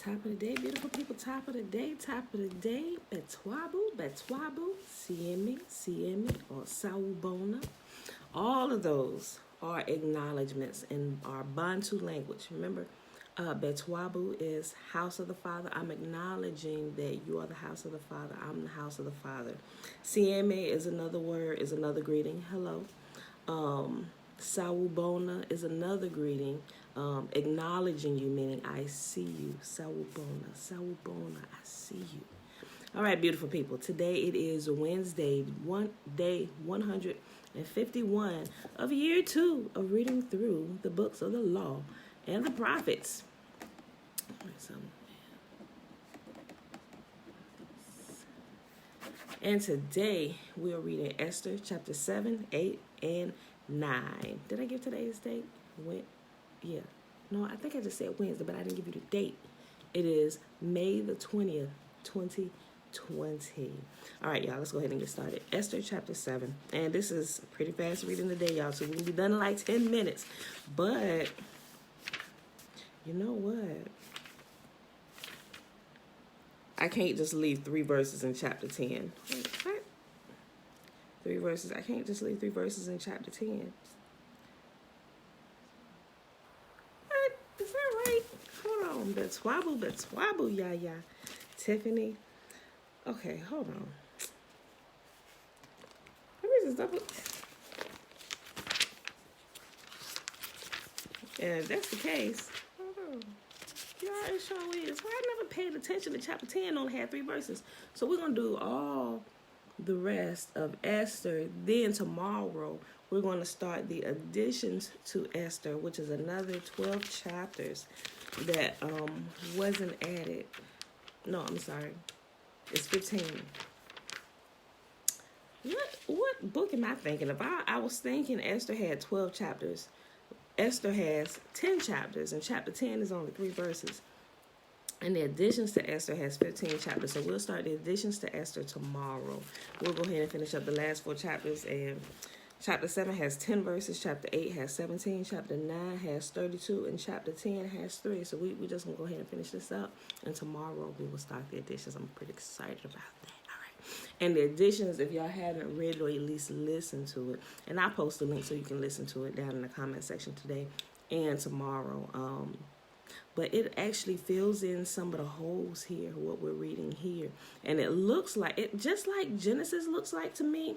Top of the day, beautiful people. Top of the day, top of the day. Betwabu, Siemi, or Sawubona. All of those are acknowledgments in our Bantu language. Remember, Betwabu is house of the Father. I'm acknowledging that you are the house of the Father. I'm the house of the Father. Sieme is another word, is another greeting. Hello. Sawubona is another greeting, acknowledging you, meaning I see you. Sawubona, I see you. All right, beautiful people. Today it is Wednesday, day 151 of year 2 of reading through the books of the law and the prophets. And today we are reading Esther chapter 7, 8, and 9. Did I give today's date? Yeah. No, I think I just said Wednesday, but I didn't give you the date. It is May the 20th, 2020. All right, y'all, let's go ahead and get started. Esther chapter 7. And this is pretty fast reading today, y'all, so we're going to be done in like 10 minutes. But, you know what? I can't just leave 3 verses in chapter 10. Wait, what? 3 verses. I can't just leave 3 verses in chapter 10. What? Is that right? Hold on. Betwabu, yeah. Tiffany. Okay, hold on. Let me just double. And if that's the case, hold on. Y'all, it sure is. Well, I never paid attention to chapter 10. Only had 3 verses. So we're going to do all the rest of Esther. Then tomorrow, we're going to start the additions to Esther, which is another 12 chapters that wasn't added. No, I'm sorry. It's 15. What book am I thinking of? I was thinking Esther had 12 chapters. Esther has 10 chapters, and chapter 10 is only 3 verses. And the additions to Esther has 15 chapters. So we'll start the additions to Esther tomorrow. We'll go ahead and finish up the last 4 chapters. And chapter 7 has 10 verses. Chapter 8 has 17. Chapter 9 has 32. And chapter 10 has 3. So we just going to go ahead and finish this up. And tomorrow we will start the additions. I'm pretty excited about that. And the additions, if y'all haven't read it or at least listened to it, and I'll post a link so you can listen to it down in the comment section today and tomorrow. But it actually fills in some of the holes here, what we're reading here. And it looks like, just like Genesis looks like to me,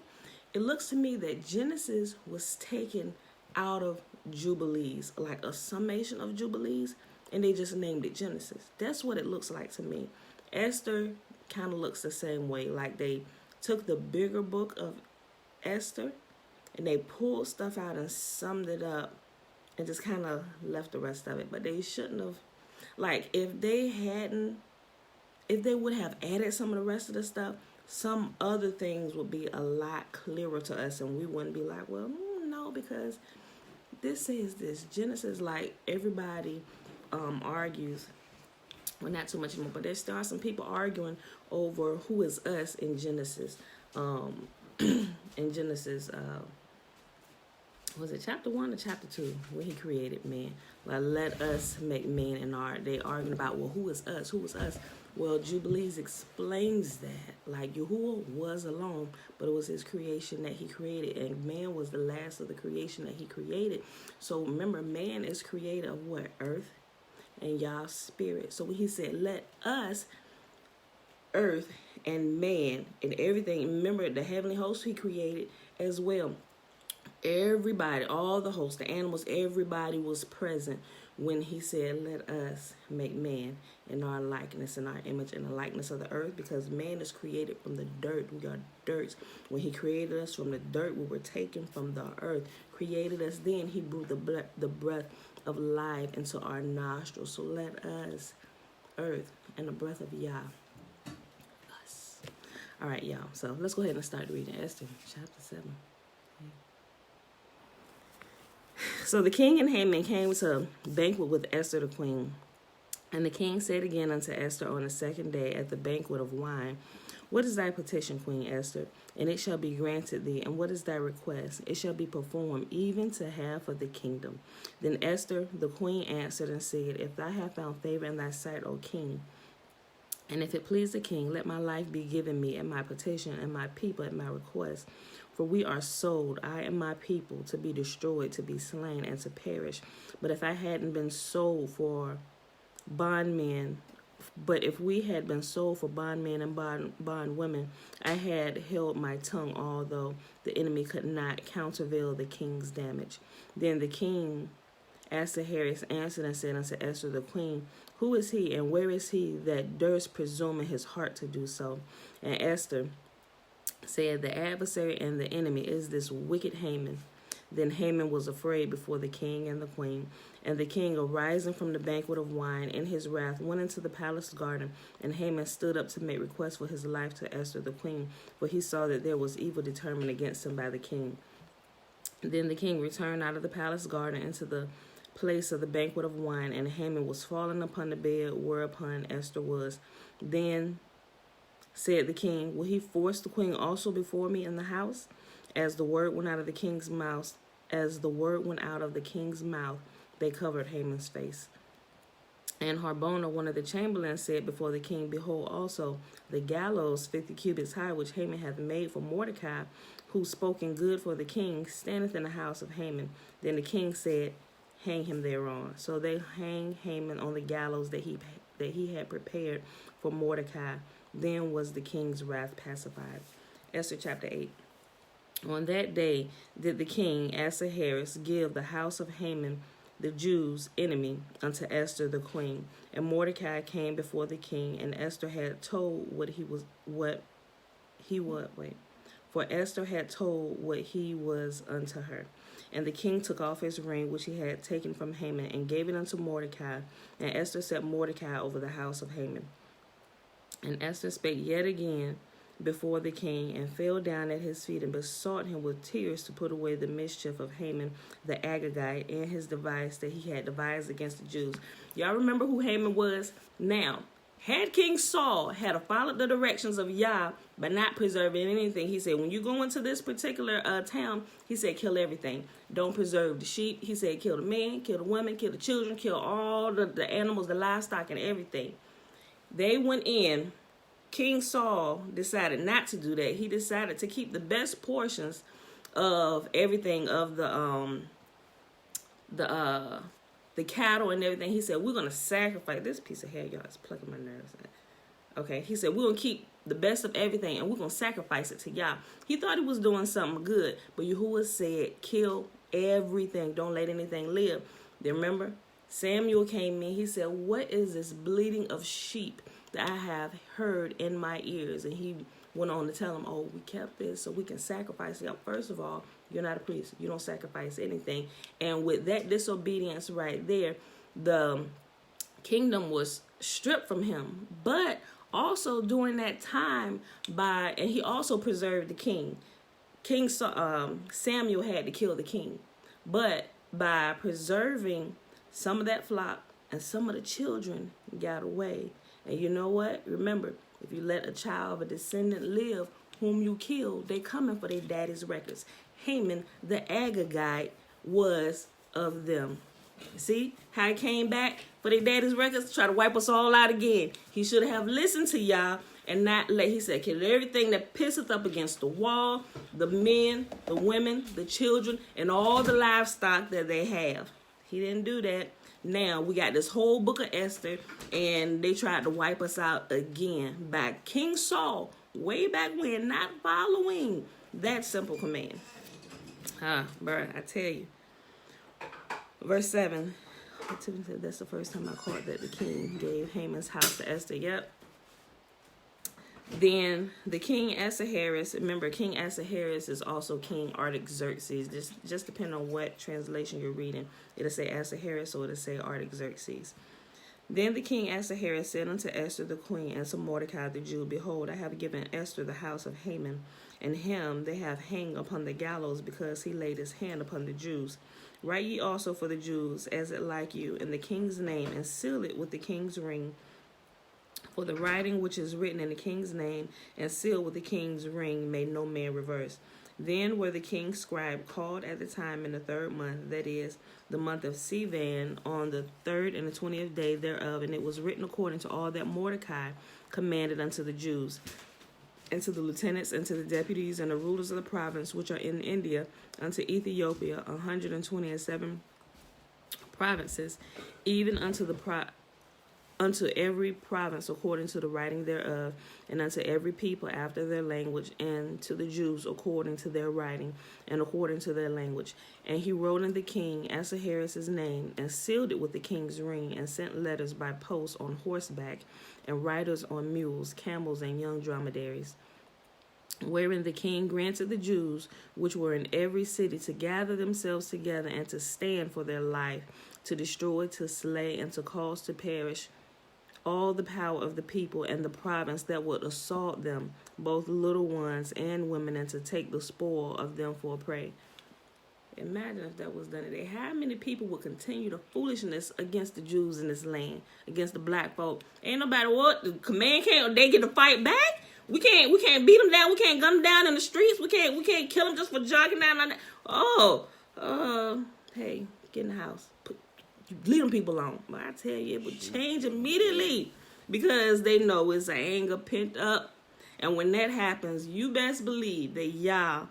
it looks to me that Genesis was taken out of Jubilees, like a summation of Jubilees, and they just named it Genesis. That's what it looks like to me. Esther kind of looks the same way, like they took the bigger book of Esther and they pulled stuff out and summed it up and just kind of left the rest of it. But they shouldn't have, like, if they would have added some of the rest of the stuff, some other things would be a lot clearer to us, and we wouldn't be like, well, no, because this says this. Genesis, like, everybody argues. Well, not too much anymore, but there still are some people arguing over who is us in Genesis. In Genesis, was it chapter 1 or chapter 2 where he created man? Like, let us make man in our. They arguing about, well, who is us? Who is us? Well, Jubilees explains that. Like, Yahuwah was alone, but it was his creation that he created, and man was the last of the creation that he created. So remember, man is created of what? Earth and Yah's spirit. So when he said, let us, earth and man and everything, remember the heavenly host he created as well. Everybody, all the hosts, the animals, everybody was present when he said, let us make man in our likeness, in our image, in the likeness of the earth, because man is created from the dirt. We are dirt. When he created us from the dirt, we were taken from the earth. Created us, then he blew the breath of life into our nostrils. So let us, earth, and the breath of Yah, us. All right, y'all. So let's go ahead and start reading Esther, chapter 7. So the king and Haman came to banquet with Esther the queen. And the king said again unto Esther on the second day at the banquet of wine, What is thy petition, Queen Esther? And it shall be granted thee. And what is thy request? It shall be performed, even to half of the kingdom. Then Esther the queen answered and said, If thou have found favor in thy sight, O king, and if it please the king, let my life be given me at my petition, and my people at my request. For we are sold, I and my people, to be destroyed, to be slain, and to perish. But if I hadn't been sold for bondmen, but if we had been sold for bondmen and bondwomen, I had held my tongue, although the enemy could not countervail the king's damage. Then the king Ahasuerus answered and said unto Esther the queen, Who is he, and where is he that durst presume in his heart to do so? And Esther said, The adversary and the enemy is this wicked Haman. Then Haman was afraid before the king and the queen. And the king, arising from the banquet of wine in his wrath, went into the palace garden. And Haman stood up to make request for his life to Esther the queen, for he saw that there was evil determined against him by the king. Then the king returned out of the palace garden into the place of the banquet of wine, and Haman was fallen upon the bed whereupon Esther was. Then said the king, Will he force the queen also before me in the house? As the word went out of the king's mouth, they covered Haman's face. And Harbona, one of the chamberlains, said before the king, Behold also the gallows 50 cubits high, which Haman hath made for Mordecai, who spoken good for the king, standeth in the house of Haman. Then the king said, Hang him thereon. So they hang Haman on the gallows that he had prepared for Mordecai. Then was the king's wrath pacified. Esther chapter 8. On that day did the king Ahasuerus give the house of Haman, the Jews' enemy, unto Esther the queen. And Mordecai came before the king, and Esther had told For Esther had told what he was unto her. And the king took off his ring, which he had taken from Haman, and gave it unto Mordecai. And Esther set Mordecai over the house of Haman. And Esther spake yet again before the king, and fell down at his feet, and besought him with tears to put away the mischief of Haman the Agagite, and his device that he had devised against the Jews. Y'all remember who Haman was? Now, had King Saul had followed the directions of Yah, but not preserving anything, he said, when you go into this particular town, he said, kill everything. Don't preserve the sheep. He said, kill the men, kill the women, kill the children, kill all the animals, the livestock, and everything. They went in. King Saul decided not to do that. He decided to keep the best portions of everything, of the cattle and everything. He said, we're going to sacrifice. This piece of hair, y'all, is plucking my nerves. Okay, he said, we're going to keep the best of everything, and we're going to sacrifice it to Yah. He thought he was doing something good, but Yahuwah said, kill everything. Don't let anything live. Then remember, Samuel came in. He said, what is this bleating of sheep that I have heard in my ears? And he went on to tell him, oh, we kept this so we can sacrifice it. First of all, you're not a priest. You don't sacrifice anything. And with that disobedience right there, the kingdom was stripped from him. But also during that time, and he also preserved the king. Samuel had to kill the king. But by preserving some of that flock, and some of the children got away. And you know what? Remember, if you let a child of a descendant live whom you kill, they coming for their daddy's records. Haman, the Agagite, was of them. See how he came back for their daddy's records to try to wipe us all out again. He should have listened to y'all and not let, he said, kill everything that pisseth up against the wall, the men, the women, the children, and all the livestock that they have. He didn't do that. Now we got this whole book of Esther, and they tried to wipe us out again by King Saul way back when, not following that simple command. Bruh, I tell you. Verse 7. That's the first time I caught that the king gave Haman's house to Esther. Yep. Then the king Ahasuerus, remember King Ahasuerus is also King Artaxerxes. Just depending on what translation you're reading. It'll say Ahasuerus or it'll say Artaxerxes. Then the king Ahasuerus said unto Esther the queen and to Mordecai the Jew, Behold, I have given Esther the house of Haman, and him they have hanged upon the gallows, because he laid his hand upon the Jews. Write ye also for the Jews, as it like you, in the king's name, and seal it with the king's ring. For the writing which is written in the king's name, and sealed with the king's ring, may no man reverse. Then were the king's scribe called at the time in the 3rd month, that is, the month of Sivan, on the 3rd and the 20th day thereof, and it was written according to all that Mordecai commanded unto the Jews, and to the lieutenants, and to the deputies, and the rulers of the province which are in India, unto Ethiopia, 127 provinces, even unto every province according to the writing thereof, and unto every people after their language, and to the Jews according to their writing, and according to their language. And he wrote in the king Ahasuerus' name, and sealed it with the king's ring, and sent letters by post on horseback, and riders on mules, camels, and young dromedaries, wherein the king granted the Jews which were in every city to gather themselves together, and to stand for their life, to destroy, to slay, and to cause to perish all the power of the people and the province that would assault them, both little ones and women, and to take the spoil of them for a prey. Imagine if that was done today. How many people would continue the foolishness against the Jews in this land, against the black folk? Ain't nobody what the command can't. They get to fight back. We can't beat them down. We can't gun them down in the streets. We can't kill them just for jogging down on that. Hey, get in the house. Leave them people alone. But I tell you, it would change immediately, because they know it's an anger pent up, and when that happens, you best believe that Yah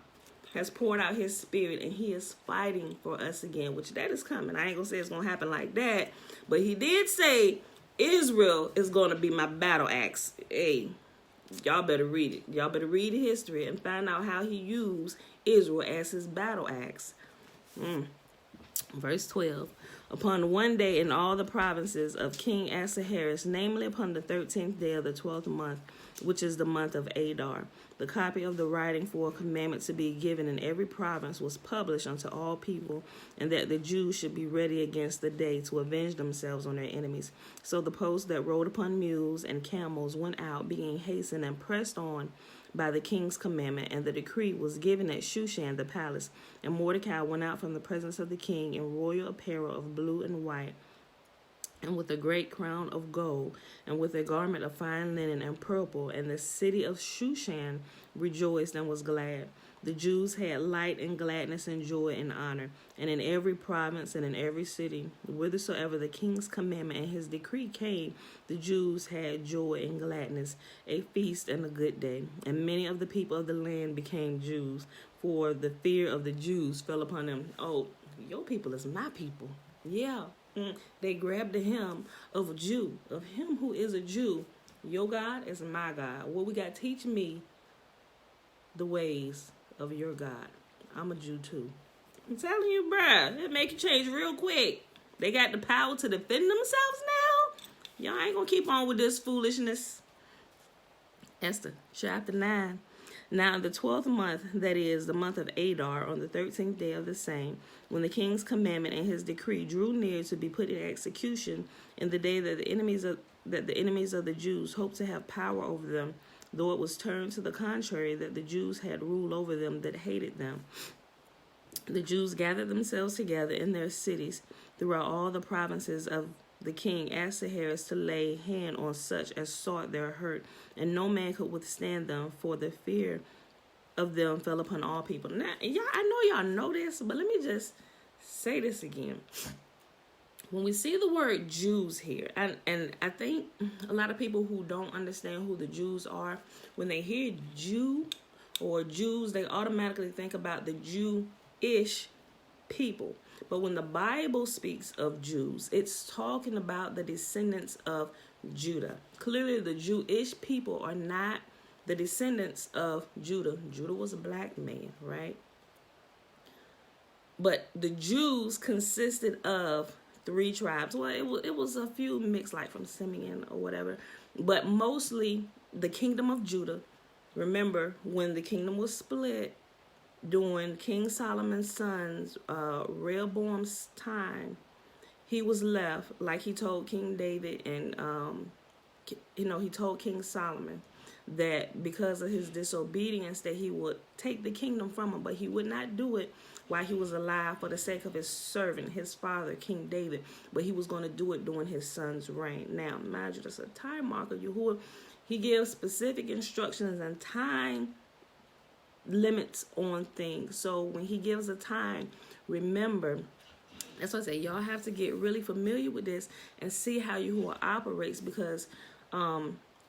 has poured out his spirit, and he is fighting for us again, which that is coming. I ain't gonna say it's gonna happen like that, but he did say Israel is gonna be my battle axe. Hey, y'all better read it. Y'all better read history and find out how he used Israel as his battle axe. Verse 12. Upon one day in all the provinces of King Ahasuerus, namely upon the 13th day of the 12th month, which is the month of Adar, the copy of the writing for a commandment to be given in every province was published unto all people, and that the Jews should be ready against the day to avenge themselves on their enemies. So the posts that rode upon mules and camels went out, being hastened and pressed on by the king's commandment, and the decree was given at Shushan the palace. And Mordecai went out from the presence of the king in royal apparel of blue and white, and with a great crown of gold, and with a garment of fine linen and purple. And the city of Shushan rejoiced and was glad. The Jews had light and gladness and joy and honor. And in every province and in every city, whithersoever the king's commandment and his decree came, the Jews had joy and gladness, a feast and a good day. And many of the people of the land became Jews, for the fear of the Jews fell upon them. Oh, your people is my people. Yeah. They grabbed the hem of a Jew, of him who is a Jew. Your God is my God. Well, we got to teach me the ways of your God. I'm a Jew too. I'm telling you, bruh, it make you change real quick. They got the power to defend themselves now. Y'all ain't gonna keep on with this foolishness. Esther, chapter 9. Now in the 12th month, that is, the month of Adar, on the 13th day of the same, when the king's commandment and his decree drew near to be put in execution, in the day that the enemies of the Jews hoped to have power over them, though it was turned to the contrary, that the Jews had rule over them that hated them. The Jews gathered themselves together in their cities throughout all the provinces of the king Ahasuerus to lay hand on such as sought their hurt, and no man could withstand them, for the fear of them fell upon all people. Now, y'all, I know y'all know this, but let me just say this again. When we see the word Jews here, and I think a lot of people who don't understand who the Jews are, when they hear Jew or Jews, they automatically think about the Jewish people. But when the Bible speaks of Jews, it's talking about the descendants of Judah. Clearly, the Jewish people are not the descendants of Judah. Judah was a black man, right? But the Jews consisted of 3 tribes. Well, it was a few mixed, like from Simeon or whatever, but mostly the kingdom of Judah. Remember, when the kingdom was split during King Solomon's son's Rehoboam's time, he was left, like he told King David, and he told King Solomon, that because of his disobedience that he would take the kingdom from him, but he would not do it while he was alive for the sake of his servant, his father, King David, but he was going to do it during his son's reign. Now, imagine that's a time marker. Yahuwah, he gives specific instructions and time limits on things. So when he gives a time, remember, that's why I say y'all have to get really familiar with this and see how Yahuwah operates, because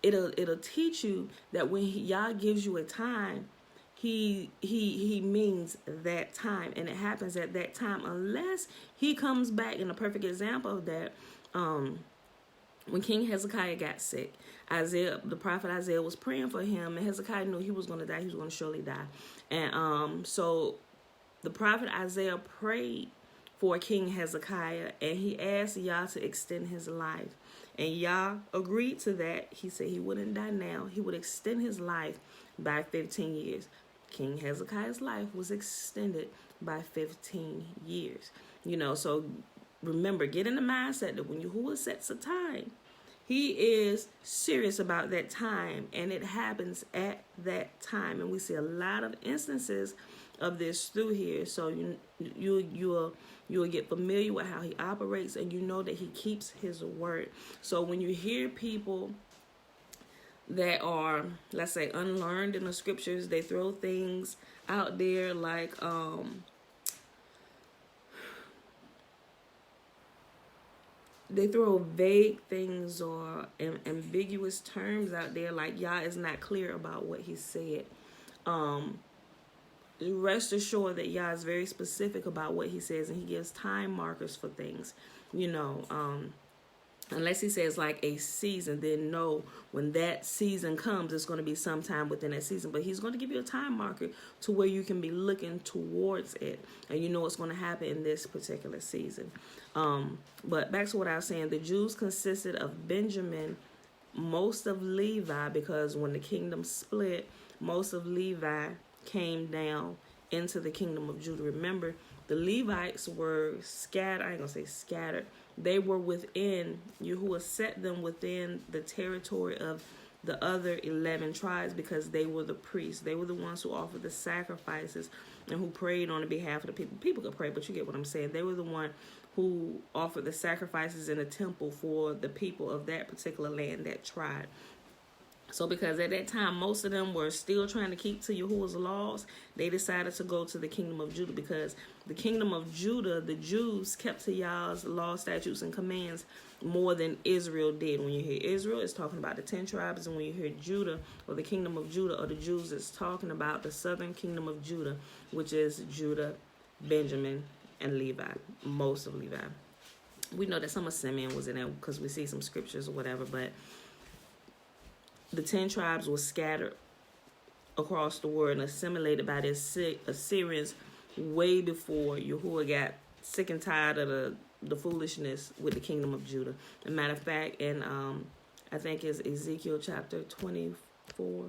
it'll teach you that when Yah gives you a time, he means that time, and it happens at that time, unless he comes back. In a perfect example of that, when King Hezekiah got sick, the prophet Isaiah was praying for him, and Hezekiah knew he was going to die. He was going to surely die. And so the prophet Isaiah prayed for King Hezekiah, and he asked Yah to extend his life. And Yah agreed to that. He said he wouldn't die now. He would extend his life by 15 years. King Hezekiah's life was extended by 15 years. So remember, get in the mindset that when Yahuwah sets a time, he is serious about that time, and it happens at that time. And we see a lot of instances of this through here. So you'll get familiar with how he operates, and you know that he keeps his word. So when you hear people that are, let's say, unlearned in the scriptures, they throw things out there like they throw vague things or ambiguous terms out there, like Yah is not clear about what he said. Rest assured that Yah is very specific about what he says, and he gives time markers for things. Unless he says like a season, then know when that season comes, it's going to be sometime within that season. But he's going to give you a time marker to where you can be looking towards it, and you know what's going to happen in this particular season. But back to what I was saying, the Jews consisted of Benjamin, most of Levi, because when the kingdom split, most of Levi came down into the kingdom of Judah. Remember, the Levites were scattered. I ain't gonna say scattered. They were within, Yahuwah set them within the territory of the other 11 tribes, because they were the priests. They were the ones who offered the sacrifices and who prayed on the behalf of the people. People could pray, but you get what I'm saying. They were the one who offered the sacrifices in the temple for the people of that particular land, that tribe. So because at that time, most of them were still trying to keep to Yahuwah's laws, they decided to go to the kingdom of Judah, because the kingdom of Judah, the Jews kept to Yah's law, statutes, and commands more than Israel did. When you hear Israel, it's talking about the 10 tribes. And when you hear Judah, or the kingdom of Judah, or the Jews, it's talking about the southern kingdom of Judah, which is Judah, Benjamin, and Levi, most of Levi. We know that some of Simeon was in there because we see some scriptures or whatever, but the 10 tribes were scattered across the world and assimilated by the Assyrians way before Yahuwah got sick and tired of the foolishness with the kingdom of Judah. As a matter of fact, in I think it's Ezekiel chapter 24,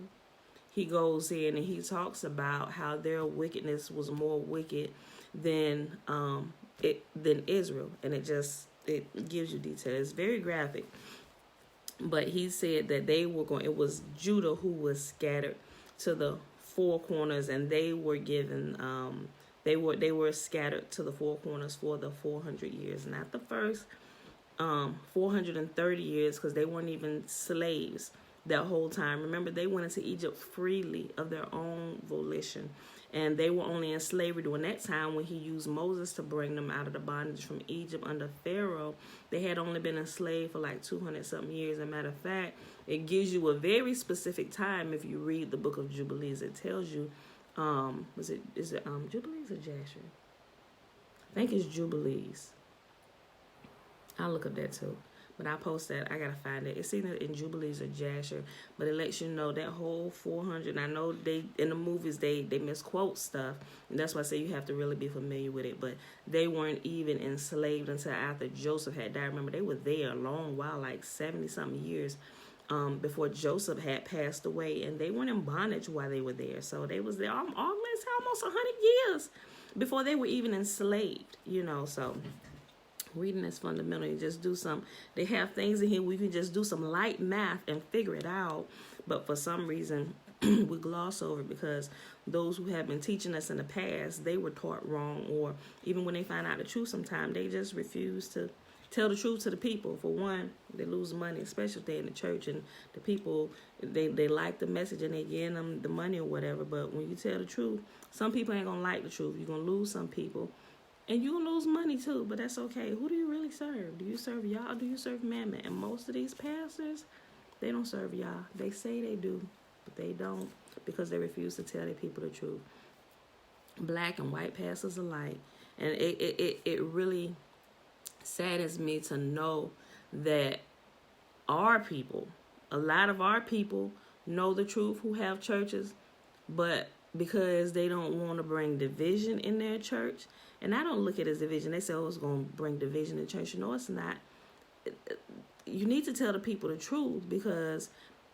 he goes in and he talks about how their wickedness was more wicked than Israel, and it gives you details. It's very graphic. But he said that it was Judah who was scattered to the four corners, and they were given, they were scattered to the four corners for the 400 years, not the first 430 years, because they weren't even slaves that whole time. Remember, they went into Egypt freely of their own volition, and they were only in slavery during that time when he used Moses to bring them out of the bondage from Egypt under Pharaoh. They had only been enslaved for like 200-something years. As a matter of fact, it gives you a very specific time if you read the book of Jubilees. It tells you, is it Jubilees or Jasher? I think it's Jubilees. I'll look up that too. But I post that. I gotta find it. It's either in Jubilees or Jasher, but it lets you know that whole 400. I know they in the movies they misquote stuff, and that's why I say you have to really be familiar with it. But they weren't even enslaved until after Joseph had died. Remember, they were there a long while, like 70-something years, before Joseph had passed away, and they weren't in bondage while they were there. So they was there almost 100 years before they were even enslaved. So. Reading is fundamental. You just do some. They have things in here where you can just do some light math and figure it out. But for some reason, we gloss over it because those who have been teaching us in the past, they were taught wrong. Or even when they find out the truth sometimes, they just refuse to tell the truth to the people. For one, they lose money, especially if they're in the church. And the people, they like the message and they give them the money or whatever. But when you tell the truth, some people ain't going to like the truth. You're going to lose some people. And you're going to lose money too, but that's okay. Who do you really serve? Do you serve Yah or do you serve Mammon? And most of these pastors, they don't serve Yah. They say they do, but they don't because they refuse to tell their people the truth. Black and white pastors alike. And it really saddens me to know that our people, a lot of our people know the truth who have churches, but because they don't want to bring division in their church. And I don't look at it as division. They say, oh, it's going to bring division in church. No, it's not. You need to tell the people the truth because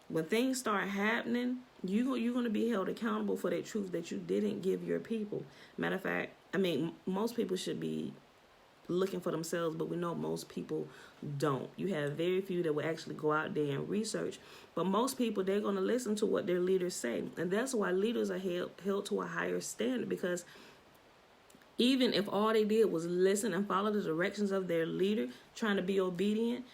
when things start happening, you're going to be held accountable for that truth that you didn't give your people. Matter of fact, I mean, most people should be looking for themselves, but we know most people don't. You have very few that will actually go out there and research. But most people, they're going to listen to what their leaders say. And that's why leaders are held to a higher standard because even if all they did was listen and follow the directions of their leader, trying to be obedient,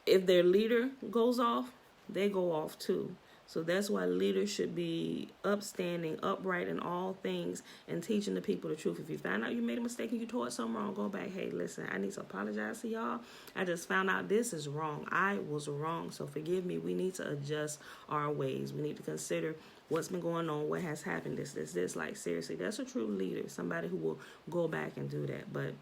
if their leader goes off, they go off too. So that's why leaders should be upstanding, upright in all things, and teaching the people the truth. If you find out you made a mistake and you taught something wrong, go back. Hey, listen, I need to apologize to y'all. I just found out this is wrong. I was wrong, so forgive me. We need to adjust our ways. We need to consider what's been going on, what has happened, this. Like, seriously, that's a true leader, somebody who will go back and do that. But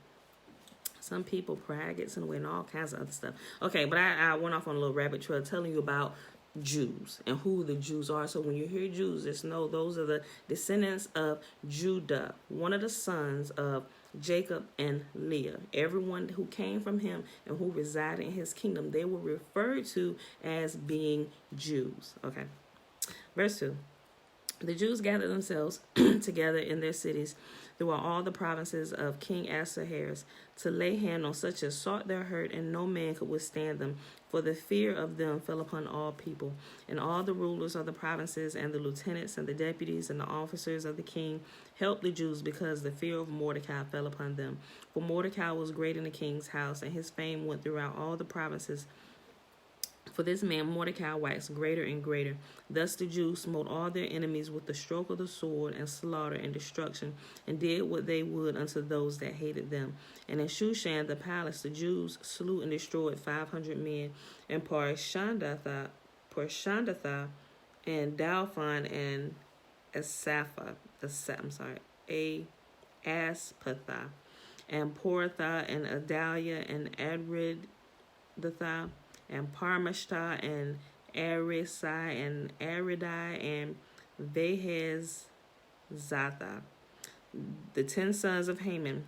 some people, pride gets in the way and all kinds of other stuff. Okay, but I went off on a little rabbit trail telling you about Jews and who the Jews are. So when you hear Jews, just know those are the descendants of Judah, one of the sons of Jacob and Leah. Everyone who came from him and who resided in his kingdom, they were referred to as being Jews. Okay, verse 2. The Jews gathered themselves together in their cities throughout all the provinces of King Ahasuerus to lay hand on such as sought their hurt, and no man could withstand them, for the fear of them fell upon all people. And all the rulers of the provinces and the lieutenants and the deputies and the officers of the king helped the Jews because the fear of Mordecai fell upon them. For Mordecai was great in the king's house, and his fame went throughout all the provinces. For this man Mordecai waxed greater and greater. Thus the Jews smote all their enemies with the stroke of the sword, and slaughter and destruction, and did what they would unto those that hated them. And in Shushan the palace the Jews slew and destroyed 500 men, and Parshandatha and Dalphon and Aspatha, and Portha and Adalia and Adridatha, and Parmashta and Arisai and Aridai and Vehezatha, the 10 sons of Haman,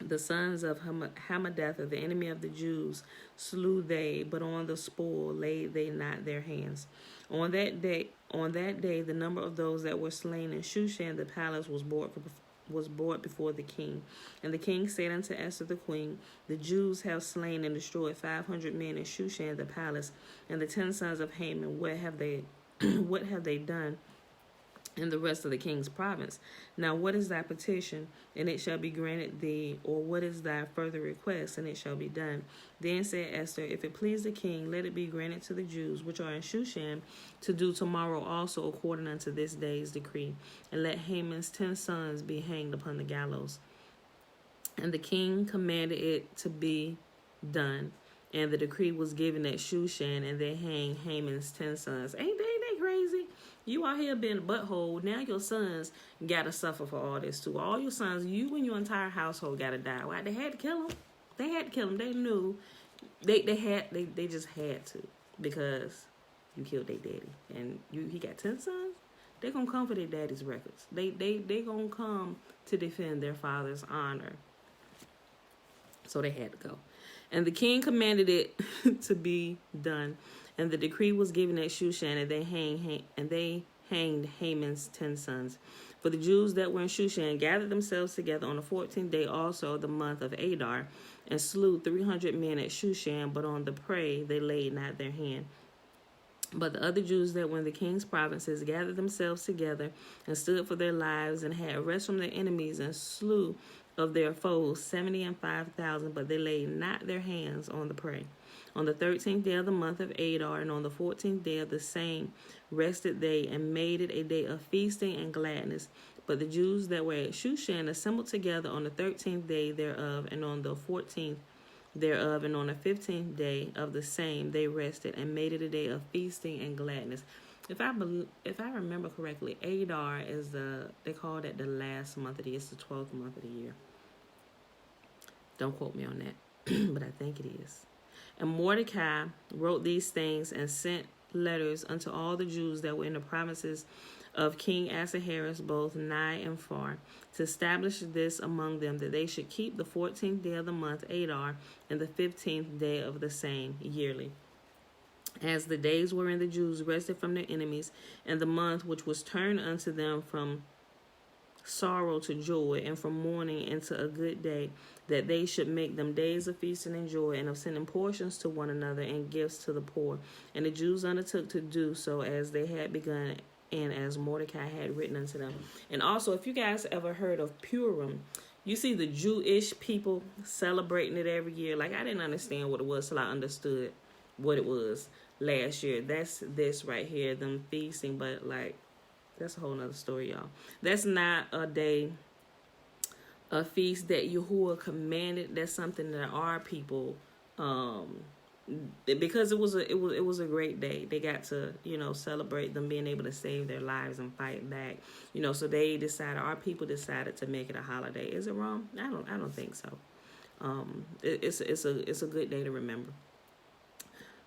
the sons of Hamadatha, the enemy of the Jews, slew they, but on the spoil laid they not their hands. On that day, the number of those that were slain in Shushan the palace was brought before the king. And the king said unto Esther the queen, the Jews have slain and destroyed 500 men in Shushan the palace, and the 10 sons of Haman, what have they done in the rest of the king's province? Now what is thy petition, and it shall be granted thee, or what is thy further request, and it shall be done? Then said Esther, if it please the king, let it be granted to the Jews which are in Shushan to do tomorrow also according unto this day's decree, and let Haman's 10 sons be hanged upon the gallows. And the king commanded it to be done, and the decree was given at Shushan, and they hang Haman's 10 sons. Ain't they crazy? You out here being a butthole. Now your sons gotta suffer for all this too. All your sons, you and your entire household gotta die. Why? They had to kill them. They had to kill them. They knew. They just had to, because you killed their daddy, and he got 10 sons. They gonna come for their daddy's records. They gonna come to defend their father's honor. So they had to go. And the king commanded it to be done. And the decree was given at Shushan, and they hanged Haman's 10 sons. For the Jews that were in Shushan gathered themselves together on the 14th day also of the month of Adar, and slew 300 men at Shushan, but on the prey they laid not their hand. But the other Jews that were in the king's provinces gathered themselves together and stood for their lives, and had rest from their enemies, and slew of their foes 70 and 5,000, but they laid not their hands on the prey. On the 13th day of the month of Adar, and on the 14th day of the same, rested they, and made it a day of feasting and gladness. But the Jews that were at Shushan assembled together on the 13th day thereof, and on the 14th thereof, and on the 15th day of the same they rested, and made it a day of feasting and gladness. If I remember correctly, Adar is they call it the last month of the year. It's the 12th month of the year. Don't quote me on that, but I think it is. And Mordecai wrote these things and sent letters unto all the Jews that were in the provinces of King Ahasuerus, both nigh and far, to establish this among them, that they should keep the 14th day of the month Adar, and the 15th day of the same yearly, as the days wherein the Jews rested from their enemies, and the month which was turned unto them from sorrow to joy, and from mourning into a good day, that they should make them days of feasting and joy, and of sending portions to one another and gifts to the poor. And the Jews undertook to do so as they had begun, and as Mordecai had written unto them. And also, if you guys ever heard of Purim, you see the Jewish people celebrating it every year. Like, I didn't understand what it was till I understood what it was last year. That's this right here, them feasting, but like, that's a whole nother story, y'all. That's not a feast that Yahuwah commanded. That's something that our people, because it was a great day. They got to, celebrate them being able to save their lives and fight back. So our people decided to make it a holiday. Is it wrong? I don't think so. It's a good day to remember.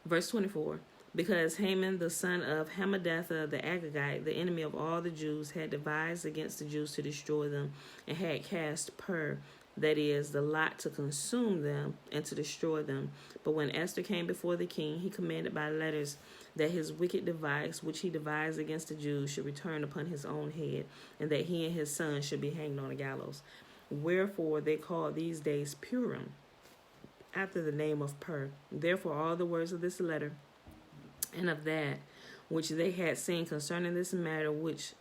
Verse 24. Because Haman, the son of Hammedatha the Agagite, the enemy of all the Jews, had devised against the Jews to destroy them, and had cast pur, that is, the lot to consume them and to destroy them. But when Esther came before the king, he commanded by letters that his wicked device, which he devised against the Jews, should return upon his own head, and that he and his son should be hanged on a gallows. Wherefore they call these days Purim, after the name of Pur. Therefore all the words of this letter, and of that which they had seen concerning this matter which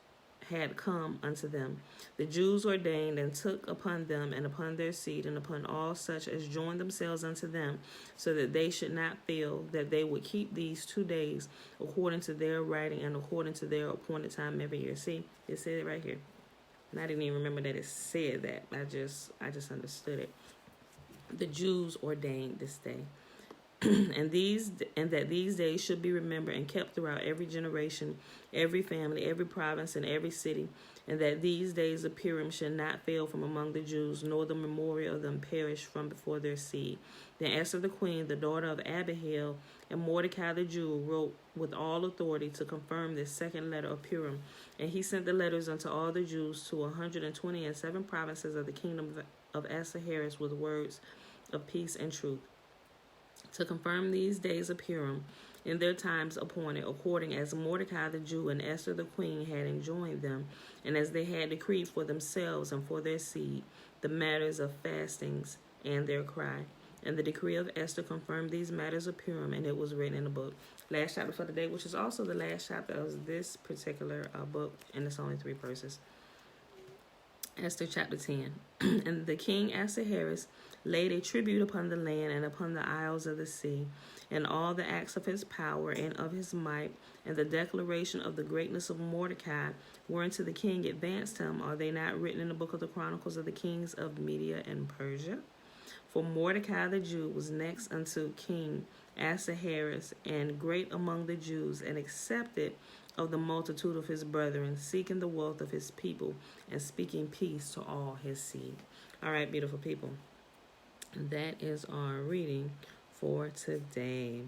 had come unto them, the Jews ordained and took upon them and upon their seed and upon all such as joined themselves unto them, so that they should not fail, that they would keep these 2 days according to their writing and according to their appointed time every year. See, it said it right here. And I didn't even remember that it said that. I just understood it. The Jews ordained this day. and that these days should be remembered and kept throughout every generation, every family, every province, and every city, and that these days of Purim should not fail from among the Jews, nor the memorial of them perish from before their seed. Then Esther the queen, the daughter of Abihail, and Mordecai the Jew wrote with all authority to confirm this second letter of Purim, and he sent the letters unto all the Jews to 127 provinces of the kingdom of Ahasuerus with words of peace and truth, to confirm these days of Purim in their times appointed, according as Mordecai the Jew and Esther the queen had enjoined them, and as they had decreed for themselves and for their seed the matters of fastings and their cry. And the decree of Esther confirmed these matters of Purim, and it was written in the book. Last chapter for the day, which is also the last chapter of this particular book, and it's only 3 verses. Esther chapter 10. And the king Ahasuerus laid a tribute upon the land and upon the isles of the sea, and all the acts of his power and of his might, and the declaration of the greatness of Mordecai, whereunto the king advanced him, are they not written in the book of the Chronicles of the kings of Media and Persia? For Mordecai the Jew was next unto King Ahasuerus, and great among the Jews, and accepted of the multitude of his brethren, seeking the wealth of his people, and speaking peace to all his seed. All right, beautiful people. That is our reading for today.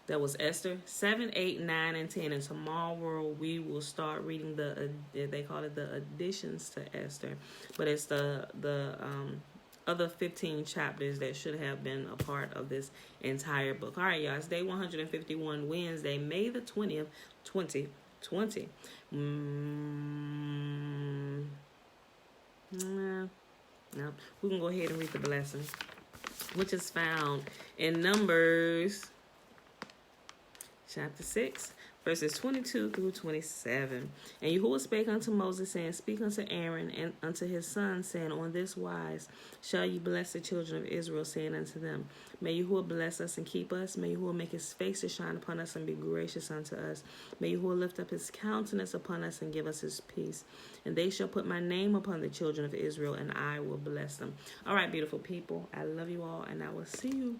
That was Esther 7, 8, 9, and 10. And tomorrow we will start reading they call it the additions to Esther, but it's the other 15 chapters that should have been a part of this entire book. All right, y'all. It's day 151, Wednesday, May the 20th, 2020. 20. No. We can go ahead and read the blessing, which is found in Numbers chapter 6, verses 22 through 27. And Yahuwah spake unto Moses, saying, Speak unto Aaron and unto his sons, saying, On this wise shall ye bless the children of Israel, saying unto them, May Yahuwah bless us and keep us. May Yahuwah make his face to shine upon us and be gracious unto us. May Yahuwah lift up his countenance upon us and give us his peace. And they shall put my name upon the children of Israel, and I will bless them. All right, beautiful people. I love you all, and I will see you.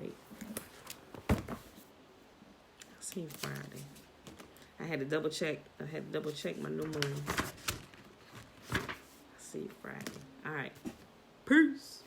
Wait. See you Friday. I had to double check my new moon. See you Friday. All right. Peace.